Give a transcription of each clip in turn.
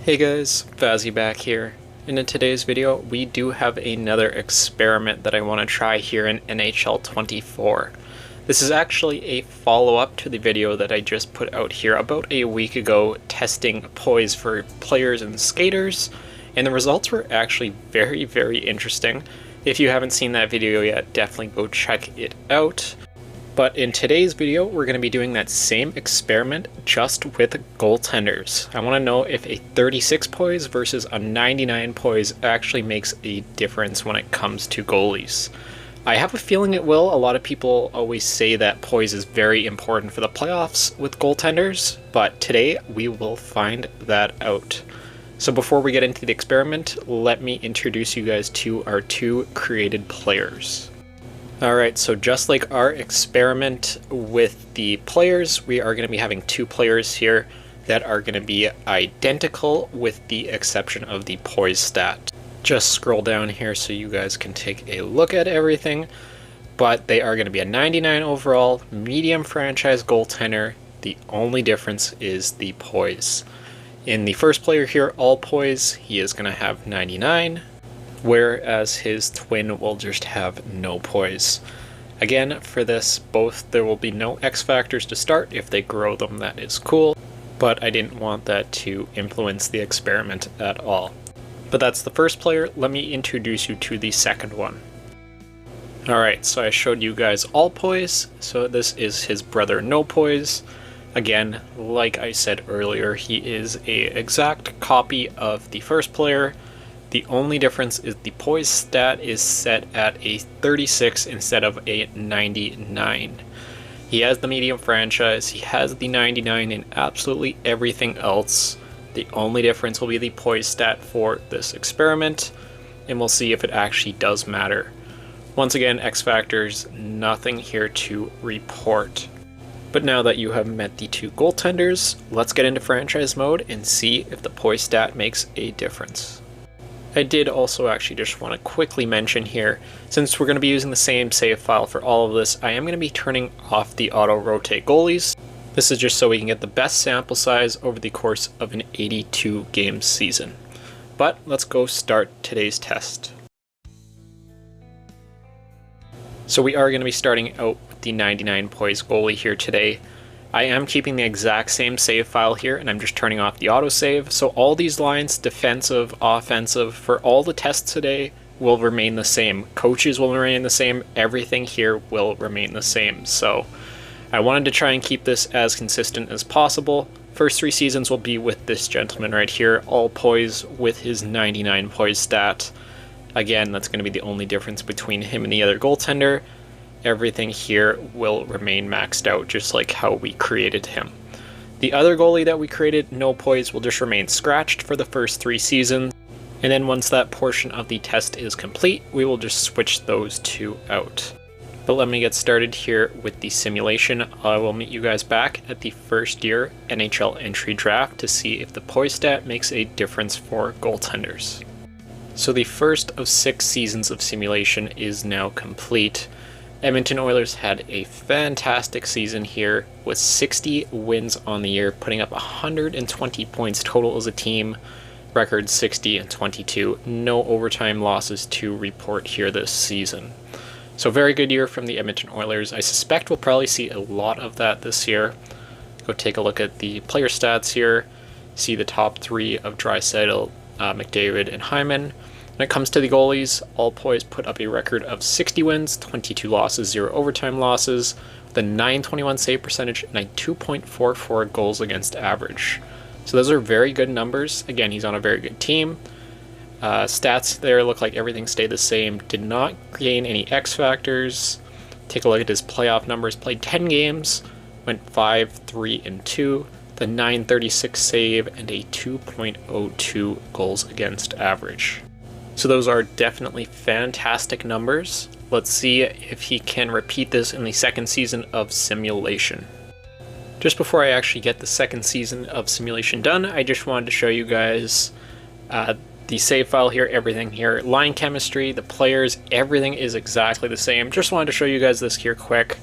Hey guys, Vazzy back here, and in today's video we do have another experiment that I want to try here in NHL 24. This is actually a follow-up to the video that I just put out here about a week ago testing Poise for players and skaters, and the results were actually very interesting. If you haven't seen that video yet, definitely go check it out. But in today's video, we're going to be doing that same experiment just with goaltenders. I want to know if a 36 poise versus a 99 poise actually makes a difference when it comes to goalies. I have a feeling it will. A lot of people always say that poise is very important for the playoffs with goaltenders, but today we will find that out. So before we get into the experiment, let me introduce you guys to our two created players. Alright, so just like our experiment with the players, we are going to be having two players here that are going to be identical with the exception of the poise stat. Just scroll down here so you guys can take a look at everything, but they are going to be a 99 overall, medium franchise goaltender. The only difference is the poise. In the first player here, all poise, he is going to have 99. Whereas his twin will just have no poise. Again, for this, both there will be no X factors to start. If they grow them, that is cool, but I didn't want that to influence the experiment at all. But that's the first player. Let me introduce you to the second one. Alright, so I showed you guys all poise, so this is his brother no poise. Again, like I said earlier, he is an exact copy of the first player. The only difference is the poise stat is set at a 36 instead of a 99. He has the medium franchise, he has the 99 in absolutely everything else. The only difference will be the poise stat for this experiment, and we'll see if it actually does matter. Once again, X factors, nothing here to report. But now that you have met the two goaltenders, let's get into franchise mode and see if the poise stat makes a difference. I did also actually just want to quickly mention here, since we're going to be using the same save file for all of this, I am going to be turning off the auto-rotate goalies. This is just so we can get the best sample size over the course of an 82 game season. But let's go start today's test. So we are going to be starting out with the 99 poise goalie here today. I am keeping the exact same save file here, and I'm just turning off the autosave. So all these lines, defensive, offensive, for all the tests today will remain the same. Coaches will remain the same. Everything here will remain the same. So I wanted to try and keep this as consistent as possible. First 3 seasons will be with this gentleman right here, all poise with his 99 poise stat. Again, that's going to be the only difference between him and the other goaltender. Everything here will remain maxed out just like how we created him. The other goalie that we created, no poise, will just remain scratched for the first 3 seasons, and then once that portion of the test is complete, we will just switch those two out. But let me get started here with the simulation. I will meet you guys back at the first year NHL entry draft to see if the poise stat makes a difference for goaltenders. So the first of 6 seasons of simulation is now complete. Edmonton Oilers had a fantastic season here with 60 wins on the year, putting up 120 points total as a team, record 60 and 22. No overtime losses to report here this season. So very good year from the Edmonton Oilers. I suspect we'll probably see a lot of that this year. Go take a look at the player stats here. See the top 3 of Draisaitl, McDavid, and Hyman. When it comes to the goalies, all poise put up a record of 60 wins, 22 losses, 0 overtime losses, with a .921 save percentage and a 2.44 goals against average. So those are very good numbers. Again, he's on a very good team. Stats there look like everything stayed the same. Did not gain any X factors. Take a look at his playoff numbers. Played 10 games, went 5-3-2, the .936 save, and a 2.02 goals against average. So those are definitely fantastic numbers. Let's see if he can repeat this in the second season of simulation. Just before I actually get the second season of simulation done, I just wanted to show you guys the save file here, everything here, line chemistry, the players, everything is exactly the same. Just wanted to show you guys this here quick.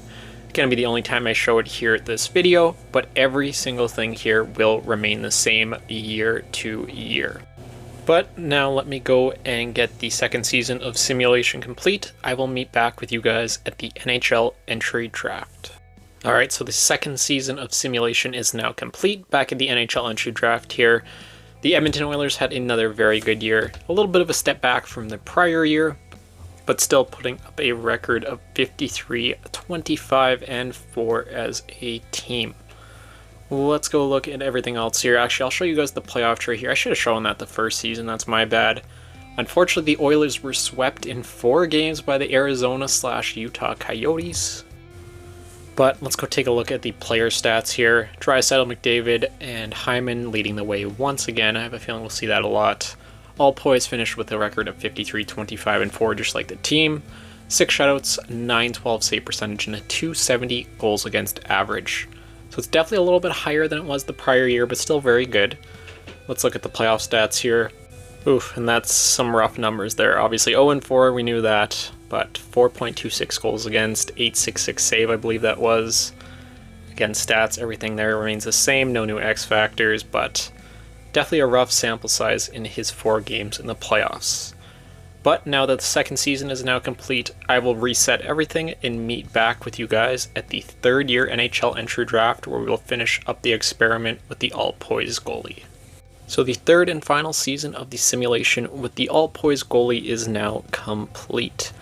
going to be the only time I show it here at this video, but every single thing here will remain the same year to year. But now let me go and get the second season of Simulation complete. I will meet back with you guys at the NHL entry draft. Alright, so the second season of Simulation is now complete. Back at the NHL entry draft here, the Edmonton Oilers had another very good year. A little bit of a step back from the prior year, but still putting up a record of 53, 25, and 4 as a team. Let's go look at everything else here. Actually, I'll show you guys the playoff tree here. I should have shown that the first season. That's my bad. Unfortunately, the Oilers were swept in 4 games by the Arizona/Utah Coyotes. But let's go take a look at the player stats here. Draisaitl, McDavid, and Hyman leading the way once again. I have a feeling we'll see that a lot. All Poise finished with a record of 53, 25, and 4, just like the team. 6 shutouts, 912 save percentage, and a 270 goals against average. So it's definitely a little bit higher than it was the prior year, but still very good. Let's look at the playoff stats here. Oof, and that's some rough numbers there. Obviously 0-4, we knew that, but 4.26 goals against, 866 save, I believe that was. Again, stats, everything there remains the same, no new X factors, but definitely a rough sample size in his 4 games in the playoffs. But now that the second season is now complete, I will reset everything and meet back with you guys at the third year NHL entry draft, where we will finish up the experiment with the All Poise goalie. So the third and final season of the simulation with the All Poise goalie is now complete.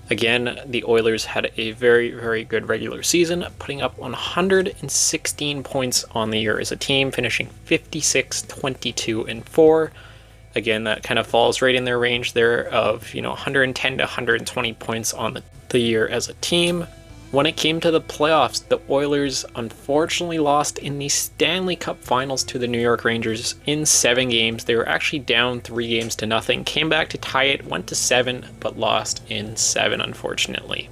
Again, the Oilers had a very, very good regular season, putting up 116 points on the year as a team, finishing 56, 22, and 4. Again, that kind of falls right in their range there of, 110 to 120 points on the year as a team. When it came to the playoffs, the Oilers unfortunately lost in the Stanley Cup Finals to the New York Rangers in 7 games. They were actually down 3 games to nothing, came back to tie it, went to 7, but lost in 7, unfortunately.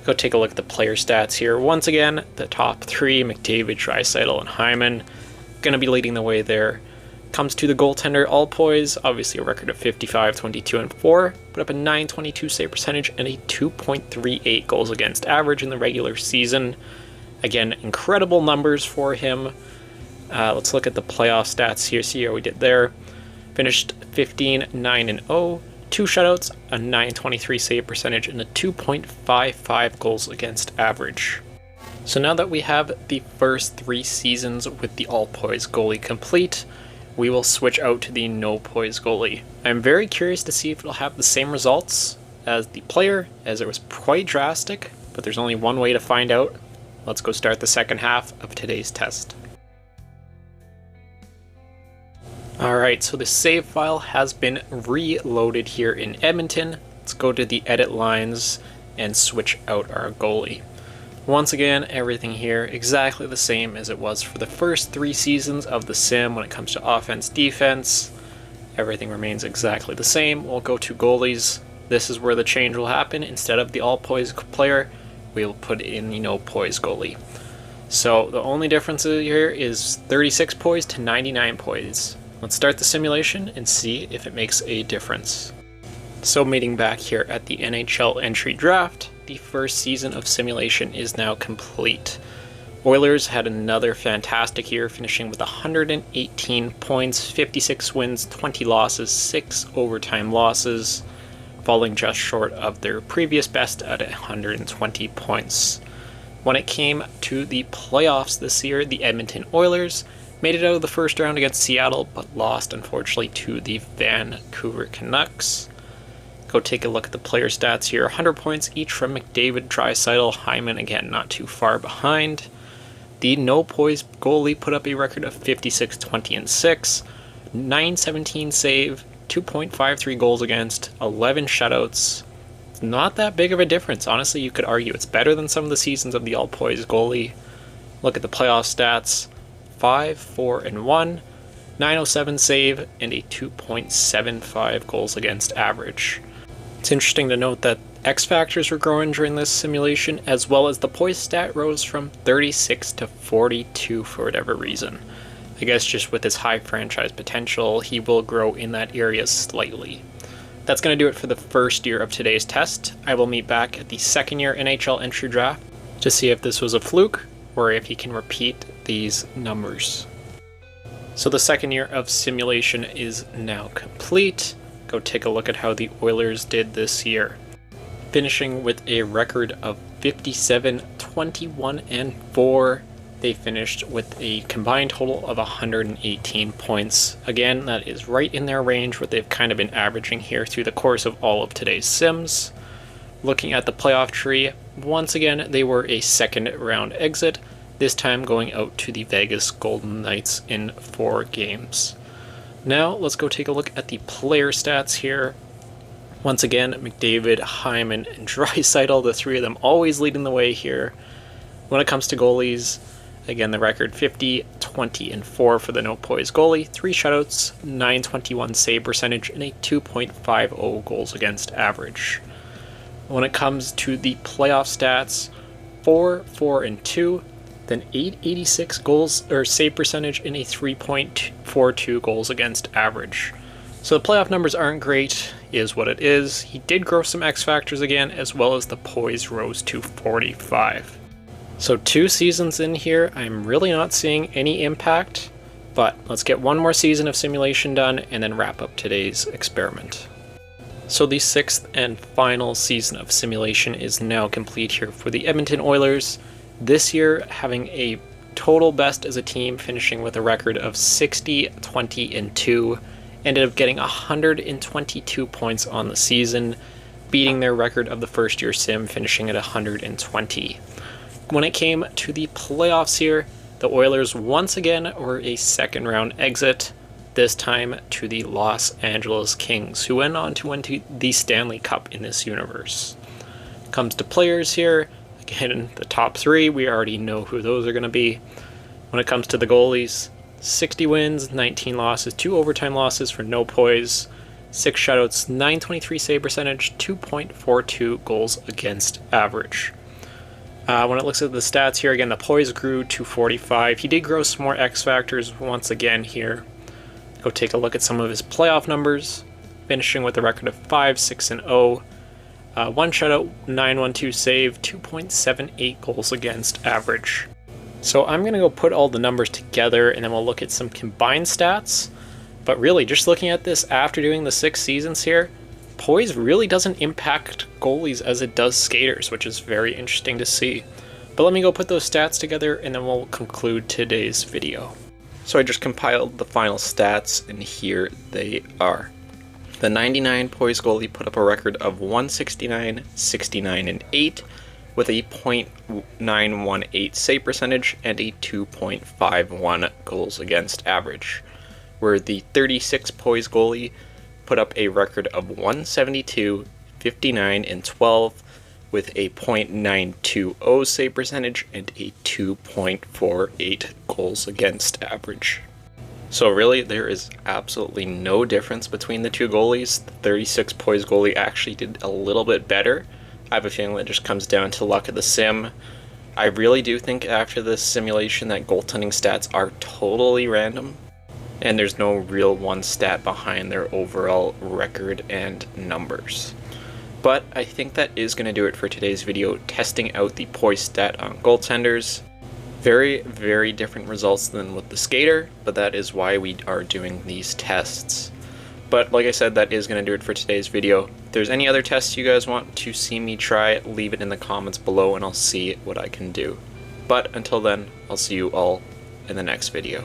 Go take a look at the player stats here. Once again, the top 3, McDavid, Draisaitl, and Hyman, going to be leading the way there. Comes to the goaltender, All Poise, obviously a record of 55, 22, and 4, put up a 922 save percentage and a 2.38 goals against average in the regular season. Again, incredible numbers for him. Let's look at the playoff stats here, see how we did there. Finished 15, 9, and 0, 2 shutouts, a 923 save percentage, and a 2.55 goals against average. So now that we have the first 3 seasons with the All Poise goalie complete, we will switch out to the No Poise goalie. I'm very curious to see if it'll have the same results as the player, as it was quite drastic, but there's only one way to find out. Let's go start the second half of today's test. Alright, so the save file has been reloaded here in Edmonton. Let's go to the edit lines and switch out our goalie. Once again, everything here exactly the same as it was for the first 3 seasons of the sim when it comes to offense, defense. Everything remains exactly the same. We'll go to goalies. This is where the change will happen. Instead of the All Poise player, we will put in the No Poise goalie. So the only difference here is 36 poise to 99 poise. Let's start the simulation and see if it makes a difference. So meeting back here at the NHL entry draft, the first season of simulation is now complete. Oilers had another fantastic year, finishing with 118 points, 56 wins, 20 losses, 6 overtime losses, falling just short of their previous best at 120 points. When it came to the playoffs this year, the Edmonton Oilers made it out of the first round against Seattle, but lost unfortunately to the Vancouver Canucks. Go take a look at the player stats here. 100 points each from McDavid, Draisaitl, Hyman, again not too far behind. The No Poise goalie put up a record of 56, 20, and 6, 917 save, 2.53 goals against, 11 shutouts. Not that big of a difference. Honestly, you could argue it's better than some of the seasons of the All Poise goalie. Look at the playoff stats. 5, 4, and 1, 907 save, and a 2.75 goals against average. It's interesting to note that X factors were growing during this simulation, as well as the Poise stat rose from 36 to 42 for whatever reason. I guess just with his high franchise potential, he will grow in that area slightly. That's going to do it for the first year of today's test. I will meet back at the second year NHL entry draft. to see if this was a fluke or if he can repeat these numbers. So the second year of simulation is now complete. Go take a look at how the Oilers did this year. Finishing with a record of 57, 21, and 4. They finished with a combined total of 118 points. Again, that is right in their range, what they've kind of been averaging here through the course of all of today's sims. Looking at the playoff tree, once again, they were a second round exit, this time going out to the Vegas Golden Knights in 4 games. Now, let's go take a look at the player stats here. Once again, McDavid, Hyman, and Draisaitl, the 3 of them always leading the way here. When it comes to goalies, again, the record 50, 20, and 4 for the no Poise goalie, 3 shutouts, 921 save percentage, and a 2.50 goals against average. When it comes to the playoff stats, 4, 4, and 2, then 886 goals or save percentage, and a 3.42 goals against average. So the playoff numbers aren't great, is what it is. He did grow some X factors again, as well as the Poise rose to 45. So 2 seasons in here, I'm really not seeing any impact, but let's get one more season of simulation done and then wrap up today's experiment. So the 6th and final season of simulation is now complete here for the Edmonton Oilers. This year having a total best as a team, finishing with a record of 60, 20, and 2. Ended up getting 122 points on the season, beating their record of the first year sim, finishing at 120. When it came to the playoffs here, the Oilers once again were a second round exit, this time to the Los Angeles Kings, who went on to win the Stanley Cup in this universe. Comes to players here, again, the top 3, we already know who those are going to be. When it comes to the goalies, 60 wins, 19 losses, 2 overtime losses for no Poise, 6 shutouts, 923 save percentage, 2.42 goals against average. When it looks at the stats here, again, the Poise grew to 45. He did grow some more X factors once again here. Go take a look at some of his playoff numbers, finishing with a record of 5, 6, and 0. 1 shutout, 912 save, 2.78 goals against average. So I'm going to go put all the numbers together and then we'll look at some combined stats. But really, just looking at this after doing the 6 seasons here, Poise really doesn't impact goalies as it does skaters, which is very interesting to see. But let me go put those stats together and then we'll conclude today's video. So I just compiled the final stats and here they are. The 99 Poise goalie put up a record of 169, 69, and 8. With a .918 save percentage and a 2.51 goals against average, where the 36 Poise goalie put up a record of 172, 59, and 12, with a .920 save percentage and a 2.48 goals against average. So really, there is absolutely no difference between the 2 goalies. The 36 Poise goalie actually did a little bit better. I have a feeling that just comes down to luck of the sim. I really do think after this simulation that goaltending stats are totally random, and there's no real one stat behind their overall record and numbers. But I think that is going to do it for today's video, testing out the Poise stat on goaltenders. Very, very different results than with the skater, but that is why we are doing these tests. But like I said, that is going to do it for today's video. If there's any other tests you guys want to see me try, leave it in the comments below and I'll see what I can do. But until then, I'll see you all in the next video.